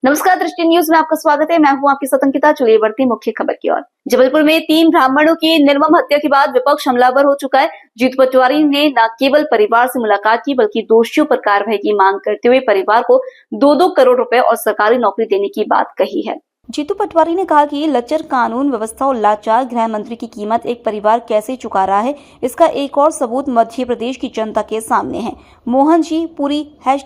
नमस्कार, दृष्टि न्यूज में आपका स्वागत है। मैं हूं आपकी सतंकिता। चलिए बढ़ती मुख्य खबर की ओर। जबलपुर में 3 ब्राह्मणों की निर्मम हत्या के बाद विपक्ष हमलावर हो चुका है। जीतू पटवारी ने न केवल परिवार से मुलाकात की बल्कि दोषियों पर कार्रवाई की मांग करते हुए परिवार को 2-2 करोड़ रुपए और सरकारी नौकरी देने की बात कही है। जीतू पटवारी ने कहा कि लचर कानून व्यवस्था और लाचार गृह मंत्री की कीमत एक परिवार कैसे चुका रहा है, इसका एक और सबूत मध्य प्रदेश की जनता के सामने है। मोहन जी पुरी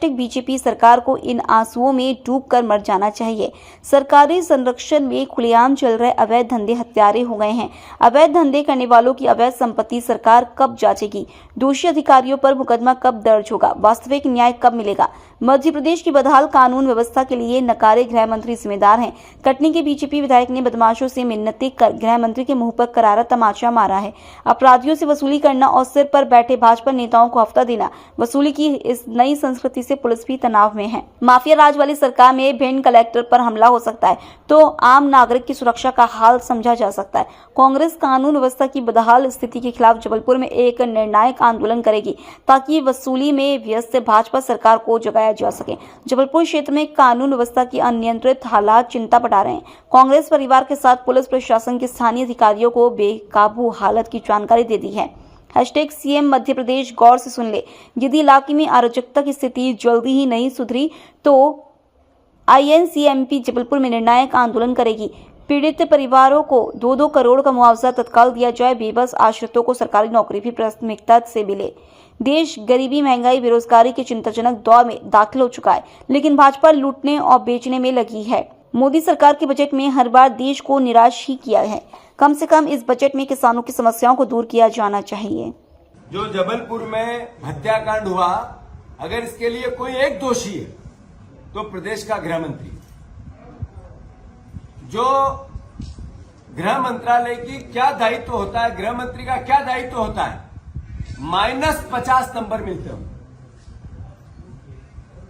#बीजेपी सरकार को इन आंसुओं में डूबकर मर जाना चाहिए। सरकारी संरक्षण में खुलेआम चल रहे अवैध धंधे हत्यारे हो गए हैं। अवैध धंधे करने वालों की अवैध संपत्ति सरकार कब जांचेगी? दोषी अधिकारियों पर मुकदमा कब दर्ज होगा? वास्तविक न्याय कब मिलेगा? मध्य प्रदेश की बदहाल कानून व्यवस्था के लिए नकारे गृह मंत्री जिम्मेदार हैं। कटनी के बीजेपी विधायक ने बदमाशों से मिन्नतें कर गृह मंत्री के मुंह पर करारा तमाचा मारा है। अपराधियों से वसूली करना और सिर पर बैठे भाजपा नेताओं को हफ्ता देना, वसूली की इस नई संस्कृति से पुलिस भी तनाव में है। माफिया राज वाली सरकार में भिंड कलेक्टर पर हमला हो सकता है तो आम नागरिक की सुरक्षा का हाल समझा जा सकता है। कांग्रेस कानून व्यवस्था की बदहाल स्थिति के खिलाफ जबलपुर में एक निर्णायक आंदोलन करेगी ताकि वसूली में व्यस्त भाजपा सरकार को जगाया जा सके। जबलपुर क्षेत्र में कानून व्यवस्था की अनियंत्रित हालात चिंता बढ़ा रहे हैं। कांग्रेस परिवार के साथ पुलिस प्रशासन के स्थानीय अधिकारियों को बेकाबू हालत की जानकारी दे दी है। #CM मध्य प्रदेश गौर से सुन ले। यदि इलाके में अराजकता की स्थिति जल्दी ही नहीं सुधरी तो INCMP जबलपुर में निर्णायक आंदोलन करेगी। पीड़ित परिवारों को 2-2 करोड़ का मुआवजा तत्काल दिया जाए। बेबस आश्रितों को सरकारी नौकरी भी प्राथमिकता से मिले। देश गरीबी, महंगाई, बेरोजगारी के चिंताजनक दौर में दाखिल हो चुका है, लेकिन भाजपा लूटने और बेचने में लगी है। मोदी सरकार के बजट में हर बार देश को निराश ही किया है। कम से कम इस बजट में किसानों की समस्याओं को दूर किया जाना चाहिए। जो जबलपुर में हत्याकांड हुआ, अगर इसके लिए कोई एक दोषी है तो प्रदेश का गृह मंत्री। जो गृह मंत्रालय की क्या दायित्व होता है, गृह मंत्री का क्या दायित्व होता है, -50 नंबर मिलते हो।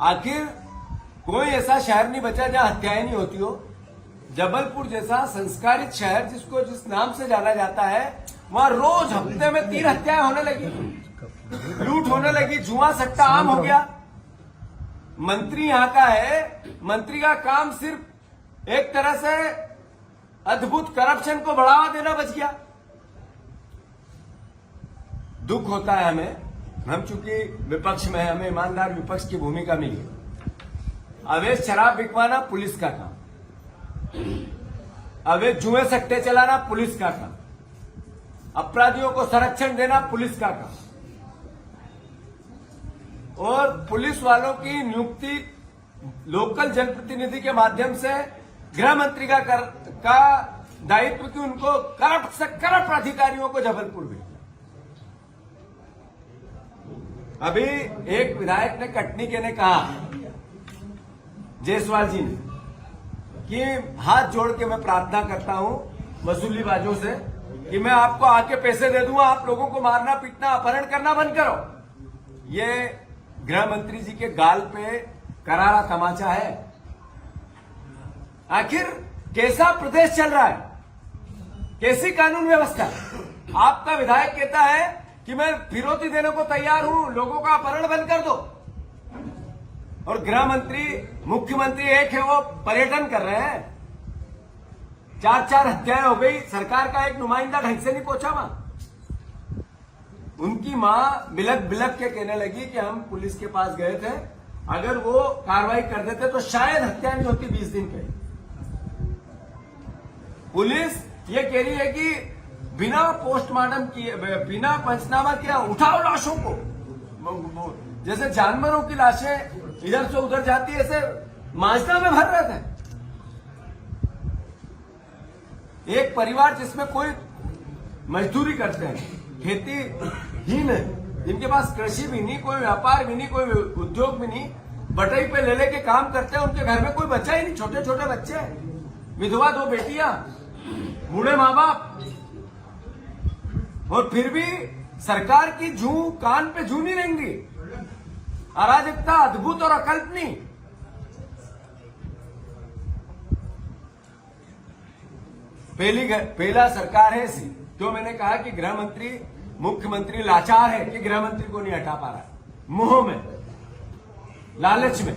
आखिर कोई ऐसा शहर नहीं बचा जहां हत्याएं नहीं होती हो। जबलपुर जैसा संस्कारित शहर जिस नाम से जाना जाता है, वहां रोज हफ्ते में 3 हत्याएं होने लगी, लूट होने लगी, जुआ सट्टा आम हो गया। मंत्री यहां का है, मंत्री का काम सिर्फ एक तरह से अद्भुत करप्शन को बढ़ावा देना बच गया। दुख होता है हमें, हम चूंकि विपक्ष में, हमें ईमानदार विपक्ष की भूमिका मिली। अवैध शराब बिकवाना पुलिस का काम, अवैध जुए सट्टे चलाना पुलिस का काम, अपराधियों को संरक्षण देना पुलिस का काम, और पुलिस वालों की नियुक्ति लोकल जनप्रतिनिधि के माध्यम से गृह मंत्री का दायित्व कि उनको करप्ट से करप्ट अधिकारियों को जबलपुर भेजा। अभी एक विधायक ने कटनी के ने कहा, जायसवाल जी ने, कि हाथ जोड़ के मैं प्रार्थना करता हूं वसूलीबाजों से कि मैं आपको आके पैसे दे दूंगा, आप लोगों को मारना पीटना अपहरण करना बंद करो। ये गृह मंत्री जी के गाल पे करारा तमाचा है। आखिर कैसा प्रदेश चल रहा है, कैसी कानून व्यवस्था? आपका विधायक कहता है कि मैं फिरौती देने को तैयार हूं, लोगों का अपहरण बंद कर दो, और गृह मंत्री, मुख्यमंत्री एक है, वो पर्यटन कर रहे हैं। 4 हत्याएं हो गई, सरकार का एक नुमाइंदा ढंग से नहीं पहुंचा वहां। उनकी मां बिलक बिलक के कहने लगी कि हम पुलिस के पास गए थे, अगर वो कार्रवाई कर देते तो शायद हत्या नहीं होती 20 दिन पहले। पुलिस ये कह रही है कि बिना पोस्टमार्टम किए, बिना पंचनामा किया उठाओ लाशों को। जैसे जानवरों की लाशें इधर से उधर जाती है, ऐसे माजदा में भर रहे थे। एक परिवार जिसमें कोई मजदूरी करते हैं, खेती ही नहीं, जिनके पास कृषि भी नहीं, कोई व्यापार भी नहीं, कोई उद्योग भी नहीं, बटाई पे ले लेके काम करते हैं, उनके घर में कोई बच्चा ही नहीं, छोटे छोटे बच्चे, विधवा 2 बेटियां, बूढ़े माँ बाप, और फिर भी सरकार की जू कान पे जू नहीं रहेंगी। अराजकता अद्भुत और अकल्पनीय। पहला सरकार है ऐसी। तो मैंने कहा कि गृह मंत्री, मुख्यमंत्री लाचार है कि गृह मंत्री को नहीं हटा पा रहा है, मुंह में, लालच में।